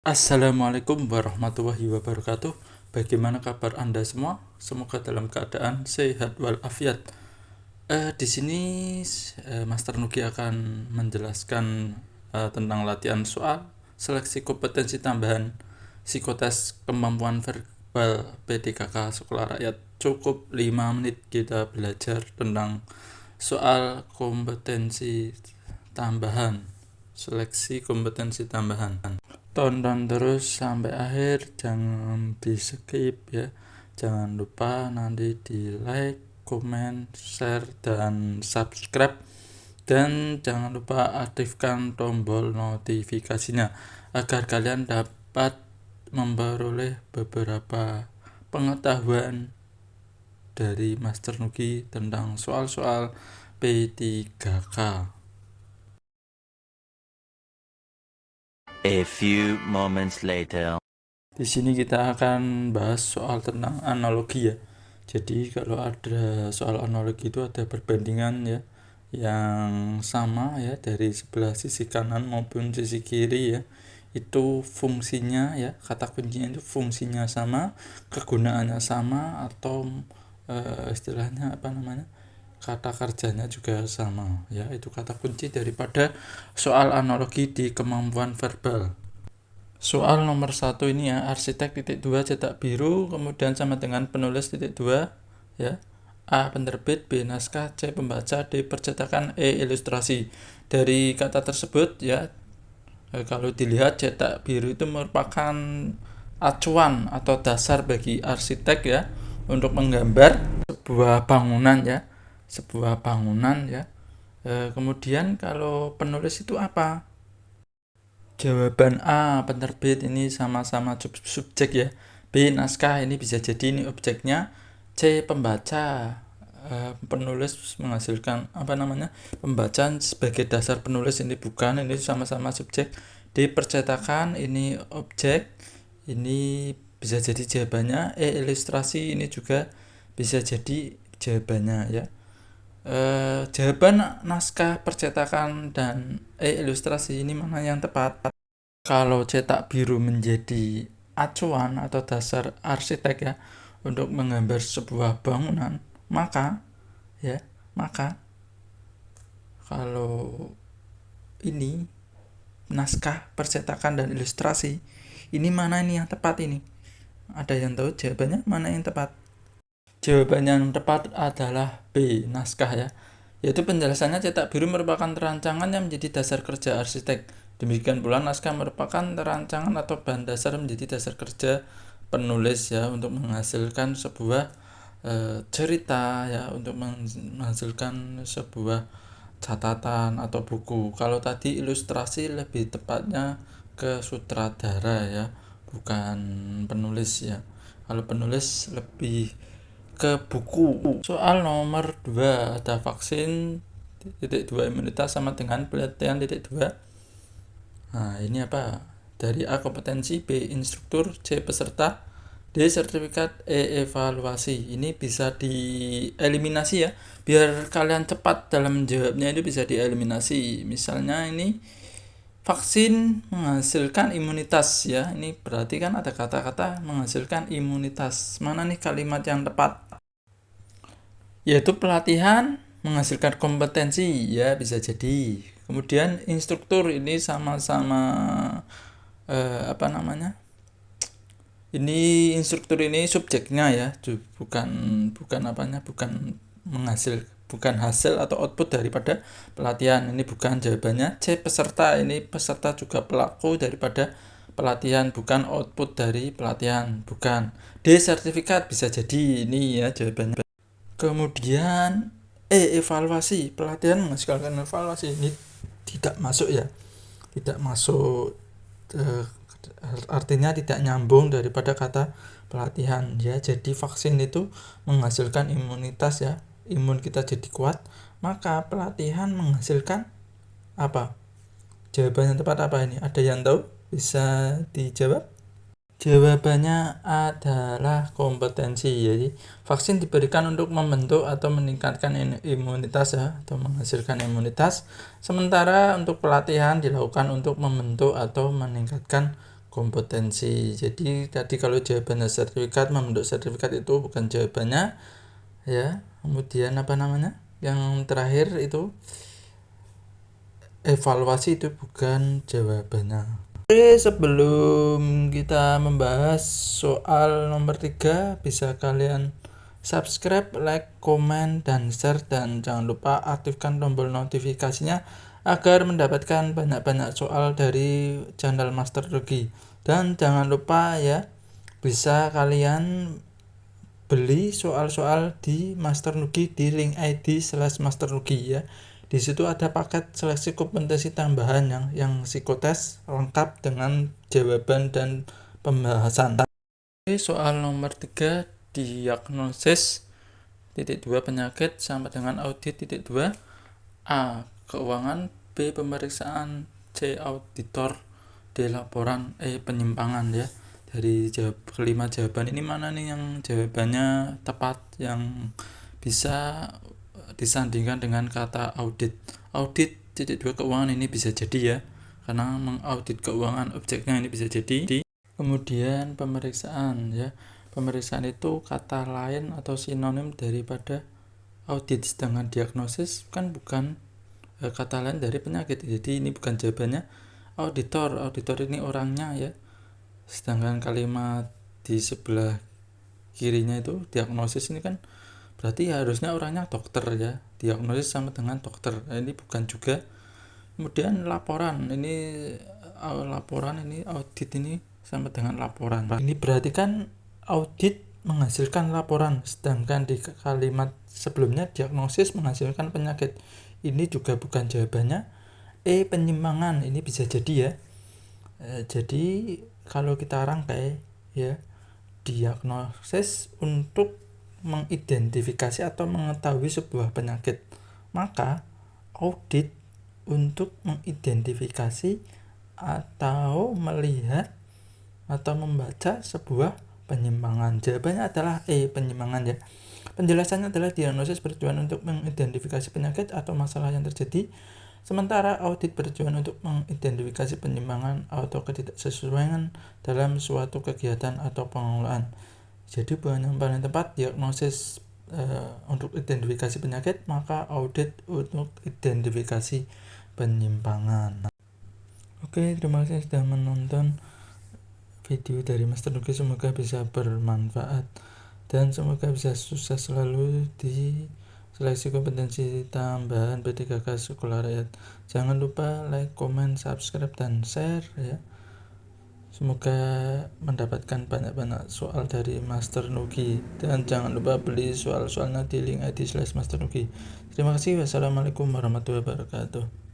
Assalamualaikum warahmatullahi wabarakatuh. Bagaimana kabar Anda semua? Semoga dalam keadaan sehat walafiat. Di sini Master Nugi akan menjelaskan tentang latihan soal seleksi kompetensi tambahan psikotes kemampuan verbal PDKK Sekolah Rakyat. Cukup 5 menit kita belajar tentang soal kompetensi tambahan, seleksi kompetensi tambahan. Tonton terus sampai akhir, jangan di skip ya. Jangan lupa nanti di like, komen, share, dan subscribe. Dan jangan lupa aktifkan tombol notifikasinya agar kalian dapat memperoleh beberapa pengetahuan dari Master Nugi tentang soal-soal P3K. A few moments later. Di sini kita akan bahas soal tentang analogi ya. Jadi kalau ada soal analogi itu ada perbandingan ya yang sama ya dari sebelah sisi kanan maupun sisi kiri ya. Itu fungsinya ya, kata kuncinya itu fungsinya sama, kegunaannya sama, atau istilahnya apa namanya? Kata kerjanya juga sama ya. Itu kata kunci daripada soal analogi di kemampuan verbal. Soal nomor 1 ini ya, arsitek titik 2 cetak biru, kemudian sama dengan penulis titik 2 ya. A penerbit, B naskah, C pembaca, D percetakan, E ilustrasi. Dari kata tersebut ya, kalau dilihat cetak biru itu merupakan acuan atau dasar bagi arsitek ya untuk menggambar sebuah bangunan ya, kemudian kalau penulis itu apa? Jawaban A penerbit ini sama-sama subjek ya. B naskah ini bisa jadi ini objeknya. C pembaca, penulis menghasilkan pembaca sebagai dasar penulis, ini bukan, ini sama-sama subjek. D percetakan ini objek, ini bisa jadi jawabannya. E ilustrasi ini juga bisa jadi jawabannya ya. Jawaban naskah, percetakan, dan ilustrasi ini mana yang tepat? Kalau cetak biru menjadi acuan atau dasar arsitek ya untuk menggambar sebuah bangunan, maka kalau ini naskah, percetakan, dan ilustrasi, ini mana ini yang tepat ini? Ada yang tahu jawabannya mana yang tepat? Jawaban yang tepat adalah B, naskah ya. Yaitu penjelasannya cetak biru merupakan rancangan yang menjadi dasar kerja arsitek. Demikian pula naskah merupakan rancangan atau bahan dasar menjadi dasar kerja penulis ya untuk menghasilkan sebuah cerita ya, untuk menghasilkan sebuah catatan atau buku. Kalau tadi ilustrasi lebih tepatnya ke sutradara ya, bukan penulis ya. Kalau penulis lebih ke buku. Soal nomor 2, ada vaksin titik 2 imunitas sama dengan pelatihan titik 2. Nah, ini apa? Dari A kompetensi, B instruktur, C peserta, D sertifikat, E evaluasi. Ini bisa dieliminasi ya. Biar kalian cepat dalam menjawabnya, itu bisa dieliminasi. Misalnya ini vaksin menghasilkan imunitas ya. Ini berarti kan ada kata-kata menghasilkan imunitas. Mana nih kalimat yang tepat? Yaitu pelatihan menghasilkan kompetensi ya, bisa jadi. Kemudian instruktur ini sama-sama ini instruktur ini subjeknya ya, bukan bukan hasil atau output daripada pelatihan. Ini bukan jawabannya. C peserta, ini peserta juga pelaku daripada pelatihan, bukan output dari pelatihan, bukan. D sertifikat, bisa jadi ini ya jawabannya. Kemudian evaluasi, pelatihan menghasilkan evaluasi, ini tidak masuk ya, tidak masuk, artinya tidak nyambung daripada kata pelatihan ya. Jadi vaksin itu menghasilkan imunitas ya, imun kita jadi kuat, maka pelatihan menghasilkan apa? Jawaban yang tepat apa ini? Ada yang tahu? Bisa dijawab? Jawabannya adalah kompetensi. Jadi vaksin diberikan untuk membentuk atau meningkatkan imunitas ya, atau menghasilkan imunitas. Sementara untuk pelatihan dilakukan untuk membentuk atau meningkatkan kompetensi. Jadi tadi kalau jawabannya sertifikat, membentuk sertifikat itu bukan jawabannya ya. Kemudian apa namanya? Yang terakhir itu evaluasi itu bukan jawabannya. Oke, sebelum kita membahas soal nomor 3, bisa kalian subscribe, like, komen, dan share, dan jangan lupa aktifkan tombol notifikasinya agar mendapatkan banyak-banyak soal dari channel Master Nugi. Dan jangan lupa ya, bisa kalian beli soal-soal di Master Nugi di link ID/Master Nugi ya. Di situ ada paket seleksi kompetensi tambahan yang psikotes lengkap dengan jawaban dan pembahasan. Oke, soal nomor 3, diagnosis (2) penyakit sama dengan audit (2). A. Keuangan, B. Pemeriksaan, C. Auditor, D. Laporan, E. Penyimpangan ya. Dari kelima jawaban ini mana nih yang jawabannya tepat, yang bisa disandingkan dengan kata audit. Audit (2) keuangan ini bisa jadi ya, karena mengaudit keuangan objeknya ini bisa jadi. Kemudian pemeriksaan ya. Pemeriksaan itu kata lain atau sinonim daripada audit, sedangkan diagnosis kan bukan kata lain dari penyakit. Jadi ini bukan jawabannya. Auditor ini orangnya ya. Sedangkan kalimat di sebelah kirinya itu diagnosis ini kan berarti harusnya orangnya dokter ya. Diagnosis sama dengan dokter. Ini bukan juga. Kemudian laporan ini audit ini sama dengan laporan. Ini berarti kan audit menghasilkan laporan, sedangkan di kalimat sebelumnya diagnosis menghasilkan penyakit. Ini juga bukan jawabannya. E. Penyimpangan ini bisa jadi ya. Jadi kalau kita rangkai ya, diagnosis untuk mengidentifikasi atau mengetahui sebuah penyakit, maka audit untuk mengidentifikasi atau melihat atau membaca sebuah penyimpangan. Jawabannya adalah E. Penyimpangan ya. Penjelasannya adalah diagnosis bertujuan untuk mengidentifikasi penyakit atau masalah yang terjadi, sementara audit bertujuan untuk mengidentifikasi penyimpangan atau ketidaksesuaian dalam suatu kegiatan atau pengelolaan. Jadi bahan yang paling tepat diagnosis untuk identifikasi penyakit, maka audit untuk identifikasi penyimpangan. Oke, terima kasih sudah menonton video dari Master Nugi. Semoga bisa bermanfaat dan semoga bisa sukses selalu di seleksi kompetensi tambahan P3K Sekolah Rakyat. Jangan lupa like, komen, subscribe, dan share ya. Semoga mendapatkan banyak-banyak soal dari Master Nugi, dan jangan lupa beli soal-soalnya di link ID/Master Nugi. Terima kasih. Wassalamualaikum warahmatullahi wabarakatuh.